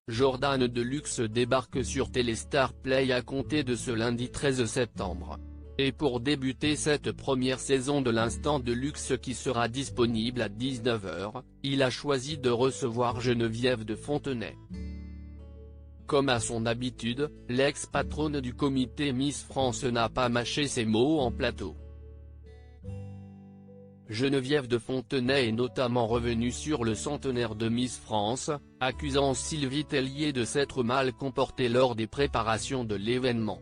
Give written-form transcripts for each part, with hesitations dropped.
Jordan Deluxe débarque sur Téléstar Play à compter de ce lundi 13 septembre. Et pour débuter cette première saison de l'Instant Deluxe qui sera disponible à 19h, il a choisi de recevoir Geneviève de Fontenay. Comme à son habitude, l'ex-patronne du comité Miss France n'a pas mâché ses mots en plateau. Geneviève de Fontenay est notamment revenue sur le centenaire de Miss France, accusant Sylvie Tellier de s'être mal comportée lors des préparations de l'événement.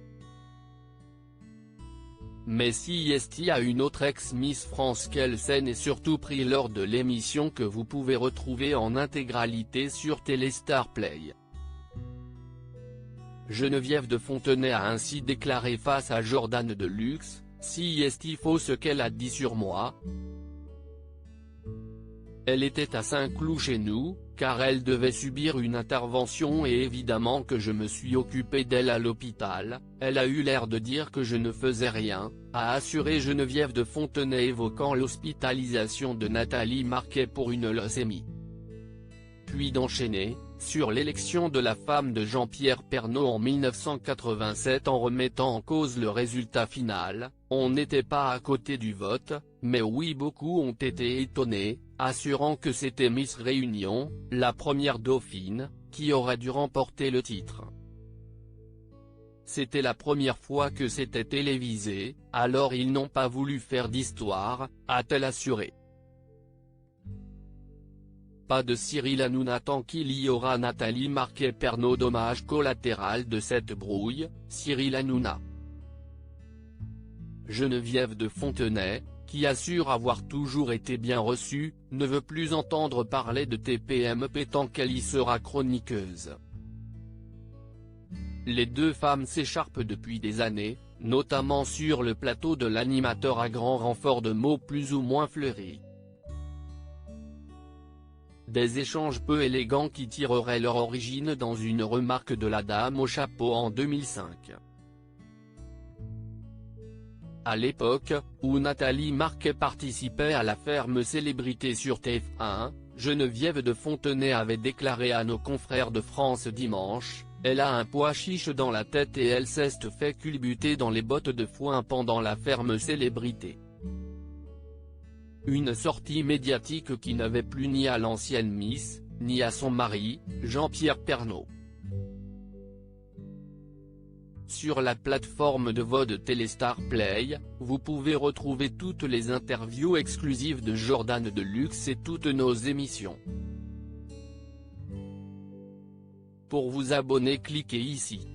Mais si est-il à une autre ex-Miss France qu'elle scène et surtout pris lors de l'émission que vous pouvez retrouver en intégralité sur Téléstar Play. Geneviève de Fontenay a ainsi déclaré face à Jordan Deluxe, « Si est-il faux ce qu'elle a dit sur moi ? Elle était à Saint-Cloud chez nous, car elle devait subir une intervention et évidemment que je me suis occupé d'elle à l'hôpital, elle a eu l'air de dire que je ne faisais rien », a assuré Geneviève de Fontenay évoquant l'hospitalisation de Nathalie Marquet pour une leucémie. Puis d'enchaîner, sur l'élection de la femme de Jean-Pierre Pernaut en 1987 en remettant en cause le résultat final, « On n'était pas à côté du vote, mais oui beaucoup ont été étonnés », assurant que c'était Miss Réunion, la première dauphine, qui aurait dû remporter le titre. C'était la première fois que c'était télévisé, alors ils n'ont pas voulu faire d'histoire, a-t-elle assuré. Pas de Cyril Hanouna tant qu'il y aura Nathalie Marquet. Pernaut dommage collatéral de cette brouille, Cyril Hanouna. Geneviève de Fontenay, qui assure avoir toujours été bien reçue, ne veut plus entendre parler de TPMP tant qu'elle y sera chroniqueuse. Les deux femmes s'écharpent depuis des années, notamment sur le plateau de l'animateur à grand renfort de mots plus ou moins fleuris. Des échanges peu élégants qui tireraient leur origine dans une remarque de la dame au chapeau en 2005. À l'époque, où Nathalie Marquet participait à la Ferme Célébrité sur TF1, Geneviève de Fontenay avait déclaré à nos confrères de France Dimanche, « Elle a un pois chiche dans la tête et elle s'est fait culbuter dans les bottes de foin pendant la Ferme Célébrité ». Une sortie médiatique qui n'avait plu ni à l'ancienne Miss, ni à son mari, Jean-Pierre Pernaut. Sur la plateforme de VOD Téléstar Play, vous pouvez retrouver toutes les interviews exclusives de Jordan Deluxe et toutes nos émissions. Pour vous abonner, cliquez ici.